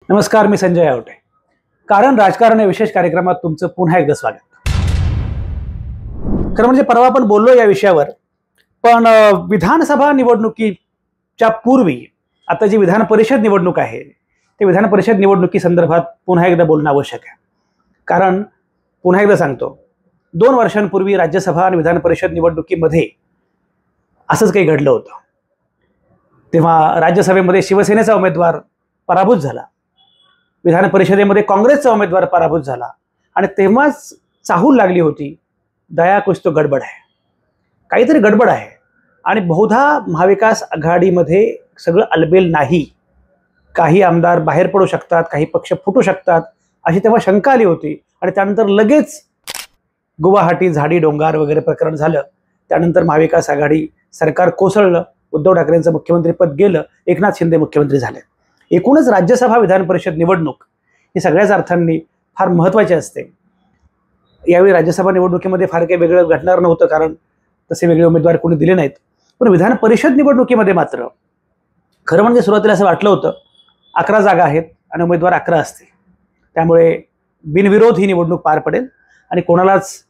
नमस्कार, मी संजय आवटे. कारण राजकारण या विशेष कार्यक्रमात तुमचं पुन्हा एकदा स्वागत. खरं म्हणजे परवा आपण बोललो या विषयावर, पण विधानसभा निवडणुकीच्या पूर्वी आता जी विधान परिषद निवडणूक आहे ते विधान परिषद निवडणुकी संदर्भात पुन्हा एकदा बोलणं आवश्यक आहे. कारण पुन्हा एकदा सांगतो, 2 वर्षांपूर्वी राज्यसभा आणि विधान परिषद निवडणुकीमध्ये असंच काही घडलं होतं. तेव्हा राज्यसभेमध्ये शिवसेनेचा उमेदवार पराभूत झाला, विधान परिषदेमध्ये काँग्रेसचा उमेदवार पराभूत झाला आणि तेव्हाच चाहूल लागली होती, दया कुछ तो गडबड आहे, काहीतरी गडबड आहे आणि बहुधा महाविकास आघाडीमध्ये सगळं अलबेल नाही, काही आमदार बाहेर पडू शकतात, काही पक्ष फुटू शकतात, अशी तेव्हा शंका आली होती. आणि त्यानंतर लगेच गुवाहाटी झाडी डोंगार वगैरे प्रकरण झालं. त्यानंतर महाविकास आघाडी सरकार कोसळलं, उद्धव ठाकरेंचं मुख्यमंत्रीपद गेलं, एकनाथ शिंदे मुख्यमंत्री झाले. एकूणच राज्यसभा विधान परिषद निवडणूक ही सगळ्याच अर्थांनी फार महत्त्वाची असते. यावेळी राज्यसभा निवडणुकीमध्ये फार काही वेगळं घडणार नव्हतं, कारण तसे वेगळे उमेदवार कोणी दिले नाहीत. पण विधान परिषद निवडणुकीमध्ये मात्र खरं म्हणजे सुरुवातीला असं वाटलं होतं 11 जागा आहेत आणि उमेदवार 11 असतील, त्यामुळे बिनविरोध ही निवडणूक पार पडेल आणि कोणालाच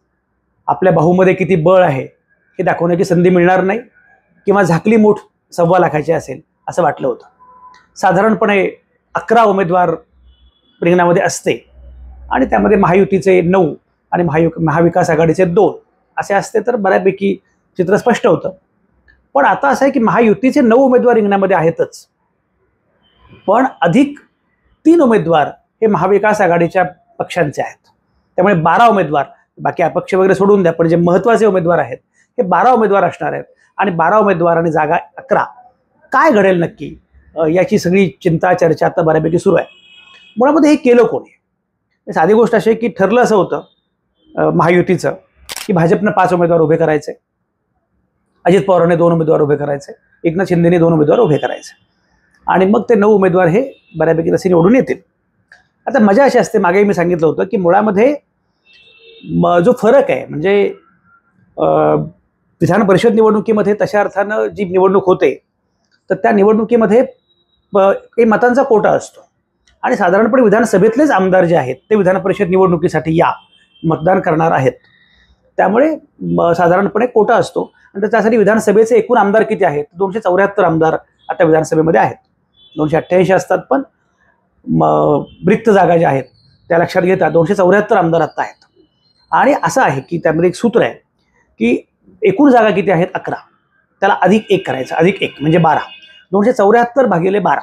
आपल्या बाहूमध्ये किती बळ आहे हे दाखवण्याची संधी मिळणार नाही, किंवा झाकली मूठ 1.25 लाखाची असेल असं वाटलं होतं. साधारणपणे 11 उमेदवार रिंगणामध्ये असते आणि त्यामध्ये महायुतीचे 9 आणि महाविकास आघाडीचे 2 असे असते तर बऱ्यापैकी चित्र स्पष्ट होतं. पण आता असं आहे की महायुतीचे 9 उमेदवार रिंगणामध्ये आहेतच, पण अधिक 3 उमेदवार हे महाविकास आघाडीच्या पक्षांचे आहेत. त्यामुळे 12 उमेदवार, बाकी अपक्ष वगैरे सोडून द्या, पण जे महत्त्वाचे उमेदवार आहेत हे 12 उमेदवार असणार आहेत. आणि 12 उमेदवार आणि जागा 11, काय घडेल नक्की याची सगळी चिंता चर्चा आता बऱ्यापैकी सुरू आहे. मुळामध्ये हे केलं कोणी? साधी गोष्ट अशी की ठरलं असं होतं महायुतीचं की भाजपनं 5 उमेदवार उभे करायचे, अजित पवारांनी 2 उमेदवार उभे करायचे, एकनाथ शिंदेने 2 उमेदवार उभे करायचे आणि मग ते 9 उमेदवार हे बऱ्यापैकी तसे निवडून येतील. आता मजा अशी असते, मागे मी सांगितलं होतं की मुळामध्ये जो फरक आहे म्हणजे विधान परिषद निवडणुकीमध्ये तशा अर्थानं जी निवडणूक होते तर त्या निवडणुकीमध्ये काही मतांचा कोटा असतो आणि साधारणपणे विधानसभेतलेच आमदार जे आहेत ते विधान परिषद निवडणुकीसाठी मतदान करणार आहेत. त्यामुळे साधारणपणे कोटा असतो आणि त्यासाठी विधानसभेचे एकूण आमदार किती आहेत? 274 आमदार आता विधानसभेमध्ये आहेत. 288 असतात, पण रिक्त जागा ज्या आहेत त्या लक्षात घेता 274 आमदार आता आहेत. आणि असं आहे की त्यामध्ये एक सूत्र आहे की एकूण जागा किती आहेत? 11, त्याला अधिक 1 करायचं, अधिक 1 म्हणजे 12. 274 भागिले 12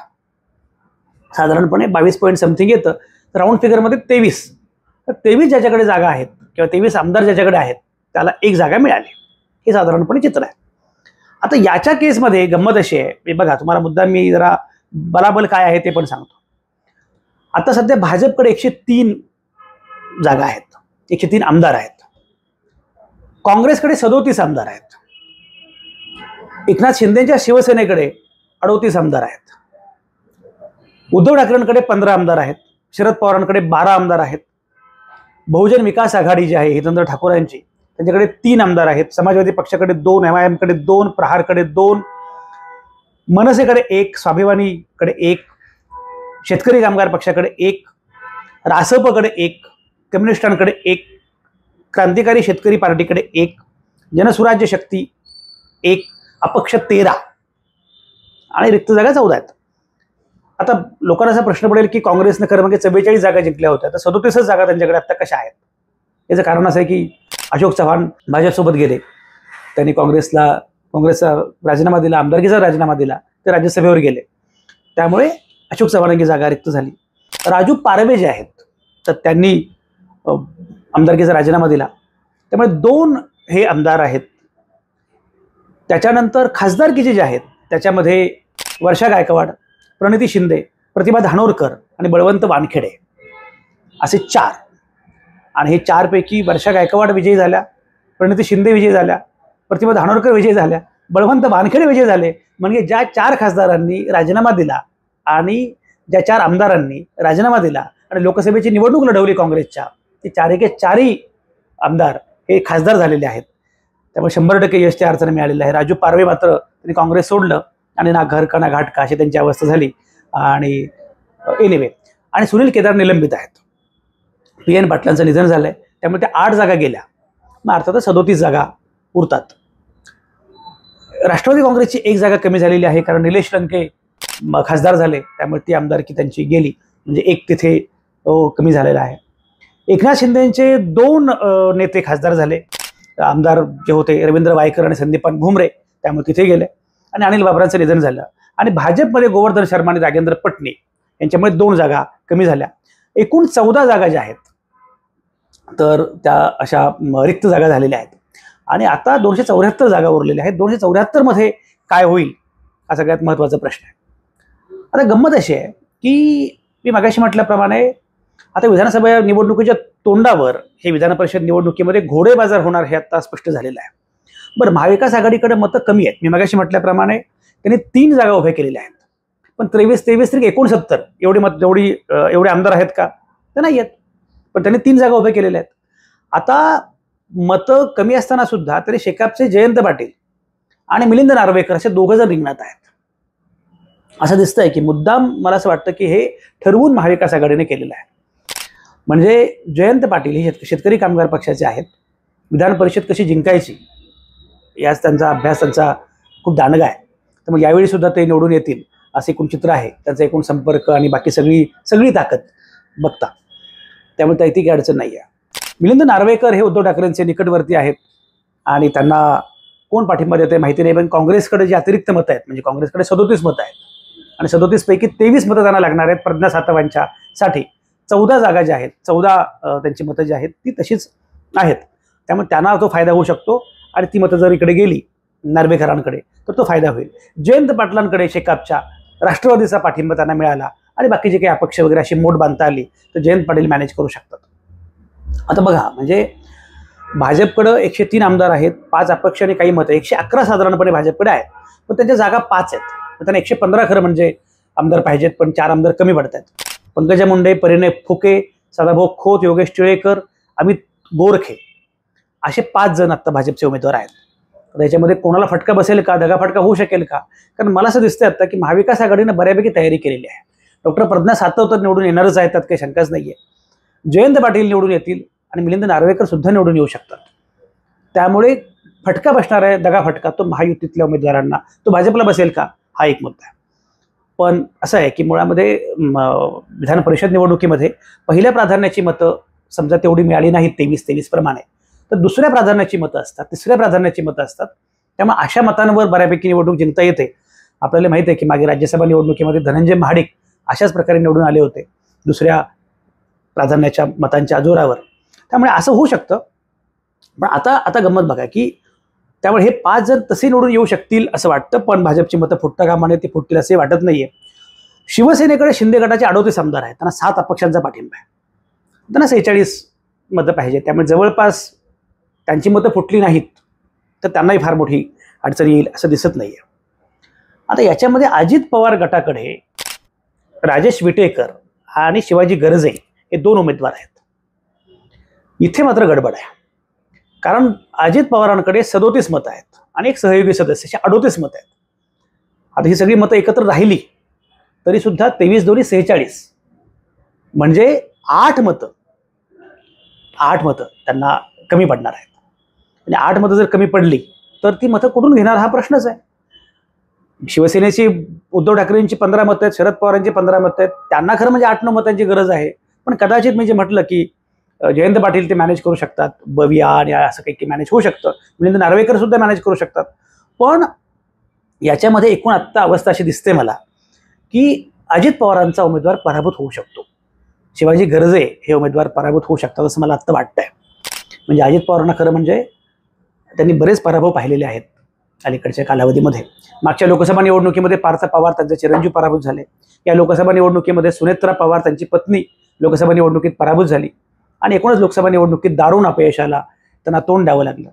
साधारणपणे 22 पॉईंट समथिंग येतं. राऊंड फिगरमध्ये 23. तर 23 ज्याच्याकडे जागा आहेत किंवा 23 आमदार ज्याच्याकडे आहेत त्याला 1 जागा मिळाली, हे साधारणपणे चित्र आहे. आता याच्या केसमध्ये गंमत अशी आहे, बघा तुम्हाला मुद्दा मी जरा बलाबल काय आहे ते पण सांगतो. आता सध्या भाजपकडे 103 जागा आहेत, 103 आमदार आहेत. काँग्रेसकडे 37 आमदार आहेत. एकनाथ शिंदेच्या शिवसेनेकडे 38 आमदार आहेत. उद्धव ठाकरेंकडे 15 आमदार आहेत. शरद पवारांकडे 12 आमदार आहेत. बहुजन विकास आघाडी जी आहे हितेंद्र ठाकूरांची, त्यांच्याकडे 3 आमदार आहेत. समाजवादी पक्षाकडे 2, MIM कडे 2, प्रहारकडे 2, मनसेकडे 1, स्वाभिमानीकडे 1, शेतकरी कामगार पक्षाकडे 1, रासपकडे 1, कम्युनिस्टांकडे 1, क्रांतिकारी शेतकरी पार्टीकडे 1, जनसुराज्य शक्ती 1, अपक्ष 13 आणि रिक्त जागा 14 आहेत. आता लोकांना असा प्रश्न पडेल की काँग्रेसने खरं म्हणजे 44 जागा जिंकल्या होत्या, तर 37 जागा त्यांच्याकडे आता कशा आहेत? याचं कारण असं आहे की अशोक चव्हाण भाजपसोबत गेले, त्यांनी काँग्रेसचा राजीनामा दिला, आमदारकीचा राजीनामा दिला, ते राज्यसभेवर गेले, त्यामुळे अशोक चव्हाणांची जागा रिक्त झाली. राजू पारवे जे आहेत तर त्यांनी आमदारकीचा राजीनामा दिला, त्यामुळे 2 हे आमदार आहेत. त्याच्यानंतर खासदारकीचे जे आहेत त्याच्यामध्ये वर्षा गायकवाड, प्रणिती शिंदे, प्रतिभा धानोरकर आणि बळवंत वानखेडे असे 4. आणि हे 4 पैकी वर्षा गायकवाड विजयी झाल्या, प्रणिती शिंदे विजयी झाल्या, प्रतिभा धानोरकर विजयी झाल्या, बळवंत वानखेडे विजयी झाले. म्हणजे ज्या 4 खासदारांनी राजीनामा दिला आणि ज्या 4 आमदारांनी राजीनामा दिला आणि लोकसभेची निवडणूक लढवली काँग्रेसच्या, ते 4 आमदार हे खासदार झालेले आहेत. त्यामुळे 100% यश त्या अर्थाने मिळालेलं आहे. राजू पारवे मात्र त्यांनी काँग्रेस सोडलं आणि ना घर का ना घाट का अशी त्यांची अवस्था झाली. आणि एनिवे आणि सुनील केदार निलंबित आहेत. PN पाटलांचं निधन झालंय, त्यामुळे त्या 8 जागा गेल्या. मग अर्थातच 37 जागा उरतात. राष्ट्रवादी काँग्रेसची 1 जागा कमी झालेली आहे, कारण निलेश लंके खासदार झाले, त्यामुळे ती आमदारकी त्यांची गेली, म्हणजे 1 तिथे कमी झालेला आहे. एकनाथ शिंदेचे 2 नेते खासदार झाले, आमदार जे होते रवींद्र वायकर आणि संदीपान भुमरे, त्यामुळे तिथे गेले. आणि अनिल बाबरांचं निधन झालं. आणि भाजपमध्ये गोवर्धन शर्मा आणि राजेंद्र पटणी यांच्यामुळे 2 जागा कमी झाल्या. एकूण 14 जागा ज्या आहेत तर त्या अशा रिक्त जागा झालेल्या आहेत. आणि आता 274 जागा उरलेल्या आहेत. 274 मध्ये काय होईल हा सगळ्यात महत्त्वाचा प्रश्न आहे. आता गंमत अशी आहे की मी मागाशी म्हटल्याप्रमाणे आता विधानसभा निवडणुकीच्या तोंडावर हे विधान परिषद निवडणुकीमध्ये घोडेबाजार होणार हे आता स्पष्ट झालेलं आहे. बरं, महाविकास आघाडीकडे मतं कमी आहेत. मी मागाशी म्हटल्याप्रमाणे त्यांनी 3 जागा उभ्या केलेल्या आहेत, पण 23 तरी 69 एवढे आमदार आहेत का? तर नाही आहेत, पण त्यांनी 3 जागा उभ्या केलेल्या आहेत. आता मतं कमी असताना सुद्धा तरी शेकापचे जयंत पाटील आणि मिलिंद नार्वेकर असे 2 जण रिंगणात आहेत. असं दिसतंय की मुद्दाम मला असं वाटतं की हे ठरवून महाविकास आघाडीने केलेलं आहे. म्हणजे जयंत पाटील हे शेतकरी कामगार पक्षाचे आहेत. विधान परिषद कशी जिंकायची याच त्यांचा अभ्यास त्यांचा खूप दांडगा आहे. तर मग यावेळी सुद्धा ते निवडून येतील असे एकूण चित्र आहे. त्यांचा एकूण संपर्क आणि बाकी सगळी ताकद बघता, त्यामुळे त्याची काही अडचण नाही आहे. मिलिंद नार्वेकर हे उद्धव ठाकरेंचे निकटवर्ती आहेत आणि त्यांना कोण पाठिंबा देते माहिती नाही, पण काँग्रेसकडे जे अतिरिक्त मतं आहेत, म्हणजे काँग्रेसकडे 37 मतं आहेत आणि 37 पैकी 23 मतं त्यांना लागणार आहेत प्रज्ञा सातवांच्या साठी. 14 जागा ज्या आहेत, 14 त्यांची मतं जी आहेत ती तशीच आहेत. त्यामुळे त्यांना तो फायदा होऊ शकतो आणि ती मतं जर इकडे गेली नार्वेकरांकडे तर तो फायदा होईल. जयंत पाटलांकडे शेकापच्या राष्ट्रवादीचा पाठिंबा त्यांना मिळाला आणि बाकीचे काही अपक्ष वगैरे अशी मोड बांधता आली तर जयंत पाटील मॅनेज करू शकतात. आता बघा, म्हणजे भाजपकडं 103 आमदार आहेत, 5 अपक्ष आणि काही मतं, 111 साधारणपणे भाजपकडे आहेत, पण त्यांच्या जागा 5 आहेत. त्यांना 115 खरं म्हणजे आमदार पाहिजेत, पण 4 आमदार कमी पडत आहेत. पंकजा मुंडे, परिणय फुके, सदाभाऊ खोत, योगेश टिळेकर, अमित गोरखे असे 5 जण आता भाजपचे उमेदवार आहेत. त्याच्यामध्ये कोणाला फटका बसेल का, दगाफटका होऊ शकेल का? कारण मला असं दिसतंय आता की महाविकास आघाडीनं बऱ्यापैकी तयारी केलेली आहे. डॉक्टर प्रज्ञा सातव तर निवडून येणारच आहेत, त्यात काही शंकाच नाहीये. जयंत पाटील निवडून येतील आणि मिलिंद नार्वेकर सुद्धा निवडून येऊ शकतात. त्यामुळे फटका बसणार आहे, दगाफटका, तो महायुतीतल्या उमेदवारांना, तो भाजपला बसेल का हा एक मुद्दा आहे. पण असं आहे की मुळामध्ये विधान परिषद निवडणुकीमध्ये पहिल्या प्राधान्याची मतं समजा तेवढी मिळाली नाहीत 23 प्रमाणे, तर दुसऱ्या प्राधान्याची मतं असतात, तिसऱ्या प्राधान्याची मतं असतात. त्यामुळे अशा मतांवर बऱ्यापैकी निवडणूक जिंकता येते. आपल्याला माहिती आहे की मागे राज्यसभा निवडणुकीमध्ये धनंजय महाडिक अशाच प्रकारे निवडून आले होते दुसऱ्या प्राधान्याच्या मतांच्या जोरावर. त्यामुळे असं होऊ शकतं. पण आता गंमत बघा की त्यामुळे हे 5 जण तसे निवडून येऊ शकतील असं वाटतं, पण भाजपची मतं फुटता कामा नये, ते फुटतील असे वाटत नाहीये. शिवसेनेकडे शिंदे गटाचे 38 आमदार आहेत, त्यांना 7 अपक्षांचा पाठिंबा आहे, त्यांना 46 मतं पाहिजे. त्यामुळे जवळपास त्यांची मतं फुटली नाहीत तर त्यांनाही फार मोठी अडचण येईल असं दिसत नाहीये. आता याच्यामध्ये अजित पवार गटाकडे राजेश विटेकर आणि शिवाजी गरजे हे 2 उमेदवार आहेत. इथे मात्र गडबड आहे, कारण अजित पवारांकडे 37 मतं आहेत आणि एक सहयोगी सदस्य अशी 38 मतं आहेत. आता ही सगळी मतं एकत्र राहिली तरी सुद्धा 23 2 46 म्हणजे 8 मतं त्यांना कमी पडणार आहेत. आणि 8 मतं जर कमी पडली तर ती मतं कुठून घेणार हा प्रश्नच आहे. शिवसेनेची उद्धव ठाकरेंची 15 मतं आहेत, शरद पवारांची 15 मतं आहेत, त्यांना खरं म्हणजे 8-9 मतांची गरज आहे. पण कदाचित म्हणजे म्हटलं की जयंत पाटील ते मॅनेज करू शकतात, बविया आणि असं काही मॅनेज होऊ शकतं, मिलिंद नार्वेकर सुद्धा मॅनेज करू शकतात. पण याच्यामध्ये एकूण आत्ता अवस्था अशी दिसते मला की अजित पवारांचा उमेदवार पराभूत होऊ शकतो, शिवाजी गरजे हे उमेदवार पराभूत होऊ शकतात असं मला आत्ता वाटतंय. म्हणजे अजित पवारांना खरं म्हणजे त्यांनी बरेच पराभव पाहिलेले आहेत अलीकडच्या कालावधीमध्ये. मागच्या लोकसभा निवडणुकीमध्ये पार्थ पवार त्यांचे चिरंजीव पराभूत झाले. या लोकसभा निवडणुकीमध्ये सुनेत्रा पवार त्यांची पत्नी लोकसभा निवडणुकीत पराभूत झाली आणि एकूणच लोकसभा निवडणुकीत दारुण अपयशाला त्यांना तोंड द्यावं लागलं.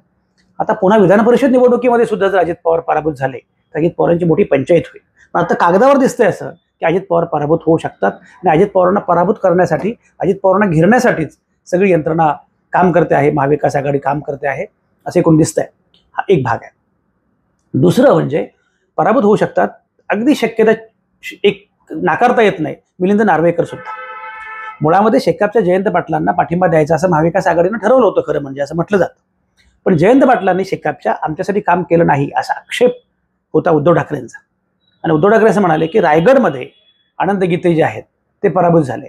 आता पुन्हा विधान परिषद निवडणुकीमध्ये सुद्धा जर अजित पवार पराभूत झाले तर अजित पवारांची मोठी पंचायत होईल. पण आता कागदावर दिसतंय असं की अजित पवार पराभूत होऊ शकतात आणि अजित पवारांना पराभूत करण्यासाठी, अजित पवारांना घेरण्यासाठीच सगळी यंत्रणा काम करते आहे, महाविकास आघाडी काम करते आहे असे कोण दिसतंय. हा एक भाग आहे. दुसरं म्हणजे पराभूत होऊ शकतात, अगदी शक्यता एक नाकारता येत नाही, मिलिंद नार्वेकर सुद्धा. मुळामध्ये शेकापच्या जयंत पाटलांना पाठिंबा द्यायचा असं महाविकास आघाडीनं ठरवलं होतं खरं म्हणजे, असं म्हटलं जातं. पण जयंत पाटलांनी शेकापच्या आमच्यासाठी काम केलं नाही असा आक्षेप होता उद्धव ठाकरेंचा. आणि उद्धव ठाकरे असं म्हणाले की रायगडमध्ये आनंद गीते जे आहेत ते पराभूत झाले,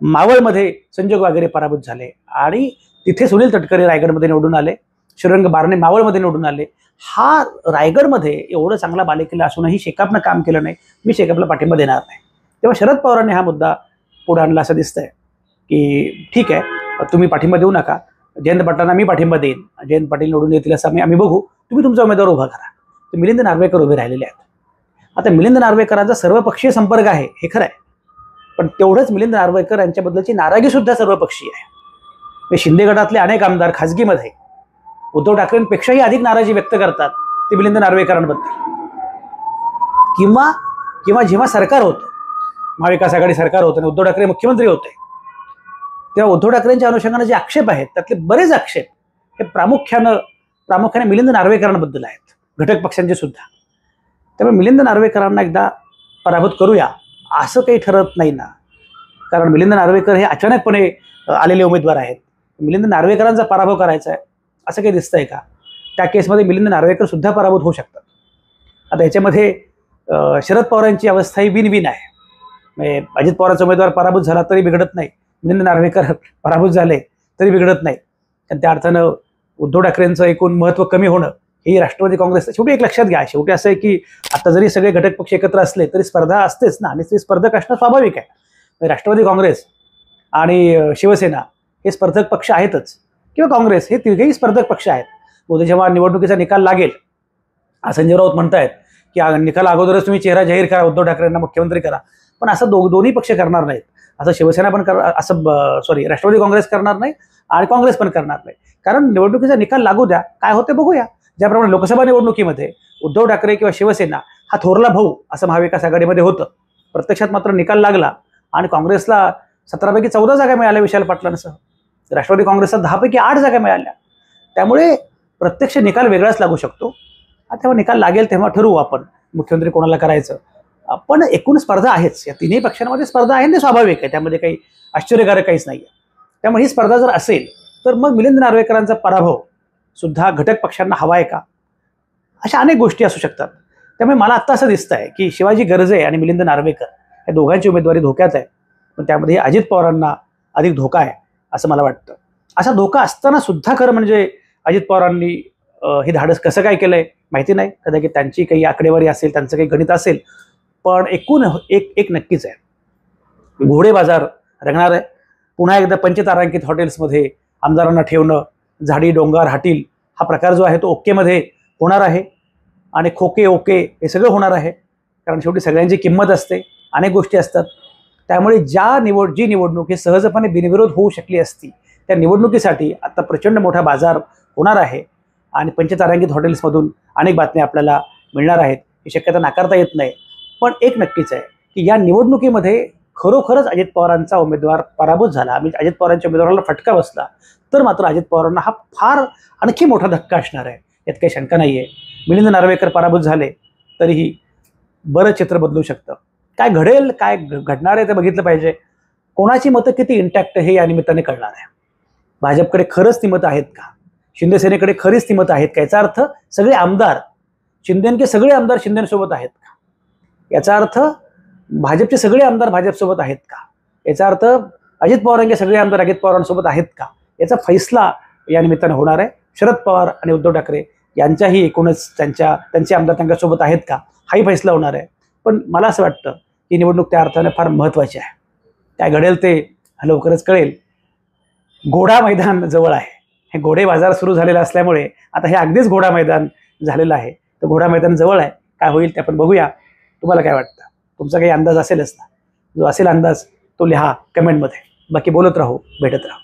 मावळमध्ये संजोग वगैरे पराभूत झाले, आणि तिथे सुनील तटकरे रायगडमध्ये निवडून आले, श्रीरंग बारणे मावळमध्ये निवडून आले. हा रायगडमध्ये एवढं चांगला बालेकिल्ला असूनही शेकापनं काम केलं नाही, मी शेकापला पाठिंबा देणार नाही. तेव्हा शरद पवारांनी हा मुद्दा पुढे आणला असं दिसतंय की ठीक आहे, तुम्ही पाठिंबा देऊ नका, जयंत पाटलांना मी पाठिंबा देईन, जयंत पाटील निवडून येतील असं आम्ही बघू, तुम्ही तुमचा उमेदवार उभा करा. तर मिलिंद नार्वेकर उभे राहिलेले आहेत. आता मिलिंद नार्वेकरांचा सर्वपक्षीय संपर्क आहे हे खरं आहे, पण तेवढंच मिलिंद नार्वेकर यांच्याबद्दलची नाराजी सुद्धा सर्वपक्षीय आहे. शिंदे गटातले अनेक आमदार खासगीमध्ये उद्धव ठाकरेंपेक्षाही अधिक नाराजी व्यक्त करतात ते मिलिंद नार्वेकरांबद्दल. किंवा जेव्हा सरकार होतं, महाविकास आघाडी सरकार होतं आणि उद्धव ठाकरे मुख्यमंत्री होते, तेव्हा उद्धव ठाकरेंच्या अनुषंगाने जे आक्षेप आहेत त्यातले बरेच आक्षेप हे प्रामुख्याने मिलिंद नार्वेकरांबद्दल आहेत, घटक पक्षांचे सुद्धा. त्यामुळे मिलिंद नार्वेकरांना एकदा पराभूत करूया असं काही ठरत नाही ना, कारण मिलिंद नार्वेकर हे अचानकपणे आलेले उमेदवार आहेत. मिलिंद नार्वेकरांचा पराभव करायचा आहे असं काही दिसतंय का? त्या केसमध्ये मिलिंद नार्वेकर सुद्धा पराभूत होऊ शकतात. आता याच्यामध्ये शरद पवारांची अवस्था ही विन विन आहे. म्हणजे अजित पवारांचा उमेदवार पराभूत झाला तरी बिघडत नाही, मिलिंद नार्वेकर पराभूत झाले तरी बिघडत नाही. आणि त्या अर्थानं उद्धव ठाकरेंचं एकूण महत्त्व कमी होणं ही राष्ट्रवादी काँग्रेस, शेवटी एक लक्षात घ्या, शेवटी असं आहे की आता जरी सगळे घटक पक्ष एकत्र असले तरी स्पर्धा असतेच ना, आणि ती स्पर्धक असणं स्वाभाविक आहे. राष्ट्रवादी काँग्रेस आणि शिवसेना हे स्पर्धक पक्ष आहेतच, किंवा काँग्रेस हे तिघेही स्पर्धक पक्ष आहेत. उद्या जेव्हा निवडणुकीचा निकाल लागेल, संजय राऊत म्हणतायत की निकाल अगोदरच तुम्ही चेहरा जाहीर करा, उद्धव ठाकरेंना मुख्यमंत्री करा. पण असं दोन्ही पक्ष करणार नाहीत, असं शिवसेना पण राष्ट्रवादी काँग्रेस करणार नाही आणि काँग्रेस पण करणार नाही. कारण निवडणुकीचा निकाल लागू द्या, काय होते बघूया. ज्याप्रमाणे लोकसभा निवडणुकीमध्ये उद्धव ठाकरे किंवा शिवसेना हा थोरला भाऊ असं महाविकास आघाडीमध्ये होतं, प्रत्यक्षात मात्र निकाल लागला आणि काँग्रेसला 17 पैकी 14 जागा मिळाल्या विशाल पाटलांसह, राष्ट्रवादी काँग्रेसला 10 पैकी 8 जागा मिळाल्या. त्यामुळे प्रत्यक्ष निकाल वेगळाच लागू शकतो. तेव्हा निकाल लागेल तेव्हा ठरवू आपण मुख्यमंत्री कोणाला करायचं. पण एकूण स्पर्धा आहेच, या तिन्ही पक्षांमध्ये स्पर्धा आहे, ते स्वाभाविक आहे, त्यामध्ये काही आश्चर्यकारक काहीच नाही आहे. त्यामुळे ही स्पर्धा जर असेल तर मग मिलिंद नार्वेकरांचा पराभव सुद्धा घटक पक्षांना हवा आहे का, अशा अनेक गोष्टी असू शकतात. त्यामुळे मला आत्ता असं दिसतं आहे की शिवाजी गर्जे आणि मिलिंद नार्वेकर या दोघांची उमेदवारी धोक्यात आहे, पण त्यामध्ये अजित पवारांना अधिक धोका आहे असं मला वाटतं. असा धोका असताना सुद्धा खरं म्हणजे अजित पवारांनी हे धाडस कसं काय केलंय माहिती नाही, कदाचित त्यांची काही आकडेवारी असेल, त्यांचं काही गणित असेल, पण एकूण एक नक्कीच आहे, घोडे बाजार रंगणार आहे. पुन्हा एकदा पंचतारांकित हॉटेल्समध्ये आमदारांना ठेवणं, झाडी डोंगर हाटील हा प्रकार जो आहे तो ओकेमध्ये होणार आहे, आणि खोके ओके हे सगळं होणार आहे. कारण शेवटी सगळ्यांची किंमत असते, अनेक गोष्टी असतात. त्यामुळे जी निवडणूक ही सहजपणे बिनविरोध होऊ शकली असती, त्या निवडणुकीसाठी आता प्रचंड मोठा बाजार होणार आहे, आणि पंचतारांकित हॉटेल्समधून अनेक बातम्या आपल्याला मिळणार आहेत, ही शक्यता नाकारता येत नाही. पण एक नक्कीच आहे की या निवडणुकीमध्ये खरोखरच अजित पवारांचा उमेदवार पराभूत झाला, म्हणजे अजित पवारांच्या उमेदवाराला फटका बसला, तर मात्र अजित पवारांना हा फार आणखी मोठा धक्का असणार आहे, यात काही शंका नाही आहे. मिलिंद नार्वेकर पराभूत झाले तरीही बरं चित्र बदलू शकतं. काय घडेल, काय घडणार आहे ते बघितलं पाहिजे. कोणाची मतं किती इंटॅक्ट हे या निमित्ताने कळणार आहे. भाजपकडे खरंच ती मतं आहेत का, शिंदेसेनेकडे खरीच ती मतं आहेत का, याचा अर्थ सगळे आमदार सगळे आमदार शिंदेसोबत आहेत का, याचा अर्थ भाजपचे सगळे आमदार भाजपसोबत आहेत का, याचा अर्थ अजित पवारांचे सगळे आमदार अजित पवारांसोबत आहेत का, याचा फैसला या निमित्ताने होणार आहे. शरद पवार आणि उद्धव ठाकरे यांच्याही एकूणच त्यांचे आमदार त्यांच्यासोबत आहेत का, हाही फैसला होणार आहे. पण मला असं वाटतं की निवडणूक त्या अर्थाने फार महत्त्वाची आहे. काय घडेल ते लवकरच कळेल. घोडा मैदान जवळ आहे, हे घोडे बाजार सुरू झालेला असल्यामुळे आता हे अगदीच घोडा मैदान झालेलं आहे. तर घोडा मैदान जवळ आहे, काय होईल ते आपण बघूया. तुम्हाला काय वाटतं, तुमचा काही अंदाज असेलच ना, जो असेल अंदाज तो लिहा कमेंटमध्ये. बाकी बोलत राहू, भेटत राहू.